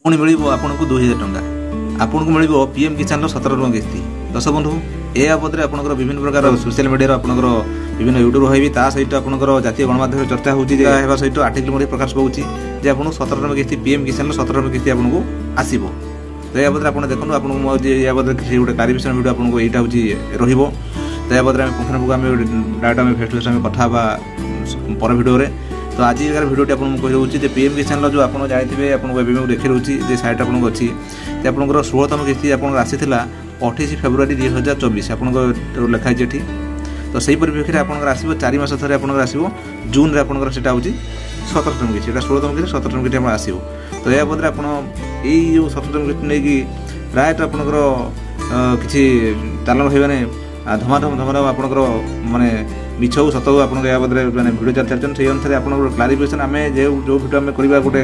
पुणी मिल आपको 2000 टंका आपको मिल पीएम किसान 17 टଙ୍କା किस्ती। दर्शक बंधु या बदले आप विभिन्न प्रकार सोशल मीडिया आपंकर विभिन्न यूट्यूब रही सहित आपंकर जातीय गणमाध्यम चर्चा होती सहित आर्टिकल प्रकाश पाऊँगी जे आपको 17 टଙ୍କା किस्ती पीएम किसान 17 टଙ୍କା किस्ती आपको आसो। तो या बदले आप देखो आपको या बदले किसी गोटे क्लारिफिकेशन वीडियो आपको यहाँ हूँ तो या बदले आम डायरेक्ट आम फेस टू फेस कथा पर भिडियो। तो आज भिडियोटी आपको कही पीएम किसान जो आप जाते आपको देखी रोचे साइट आपको अच्छी आपंकर 16तम किस्ती आप आसी 28 फेब्रुआरी 2024 आप लिखाई ये। तो सही परिप्रेक्षी में आपंकर आसो 4 मास थे आपंकर आसो जून में आपंकर से 17तम किस्ती 16तम किस्ती 17तम किस्ती आसो। तो या बदले आप जो 17तम किस्ती नहीं प्रायतः आपंकर किसी तालन भाई धमाधम आपंकर माने मिछ हो सत हो आप बदले मैंने भिडियो चलते से अनुसार आप क्लारिफिकेशन आम जो भिडियो आम करवा गोटे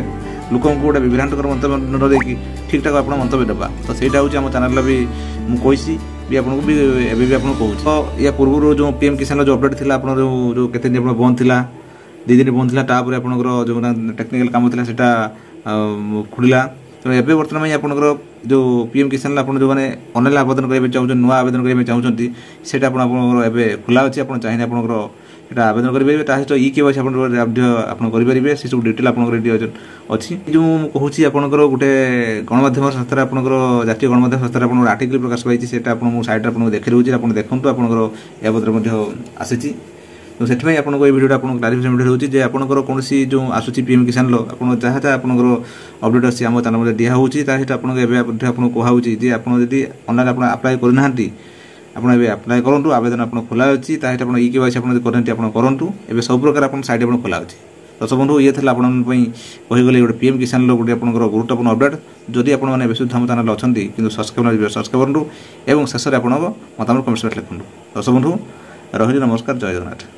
लोक गोटे विभ्रांतकर मंतव्य न देकी ठीक ठाक आप मंतव्य देवा। तो सहीटा हूँ आम चैनल भी मुझे भी आपको भी एवं भी आपको कहूँ। तो या पूर्व जो पीएम किसान जो अपडेट थी आप जो केते दिन बंद थी 2 दिन बंद थी तापर आपंकर जो टेक्निकल काम था खुला। तो ये बर्तमान आपंकर जो पीएम किसान आप जो मैंने ऑनलाइन आवेदन करेंगे चाहते नुआ आवेदन करेंगे चाहते से खुला अच्छी आप चाहिए आपंकर आवेदन करेंगे सहित केवाईसी आप करेंगे से सब डिटेल आप अच्छी जो कहूँ आपंकर गोटे गणमाध्यम संस्था आपंकर जातीय गणमाध्यम संस्था आप आर्टिकल प्रकाश पाई से सैट आपको देखी रोचे आप देखूँ आपंकर या बदले आसी। तो से आपको ये वीडियो आपको क्लारिफिकेशन वीडियो रोचे जे आपंकर कौन जो आसूची पीएम किसान आप जहाँ जहाँ आपंकर अपडेट अच्छी आम चैनल दिया होती आपको कहूँ जे आप ऑनलाइन आप अप्लाई करना आप अप्लाई करूँ आवेदन आप खोला अच्छी सहित आप केवाईसी करते करूँ ए सब प्रकार आप साइट आप खोला अच्छी। दर्शक बंधु ये था आपगले गोटे पीएम किसान गोटे आप गुरुत्वपूर्ण अपडेट जदि आपने बेसुध आम चैनल अच्छा कि सब्सक्राइब करूँ और शेष में आप मतामत कमेंट लिखूँ। दर्शक बंधु रही नमस्कार जय जगन्नाथ।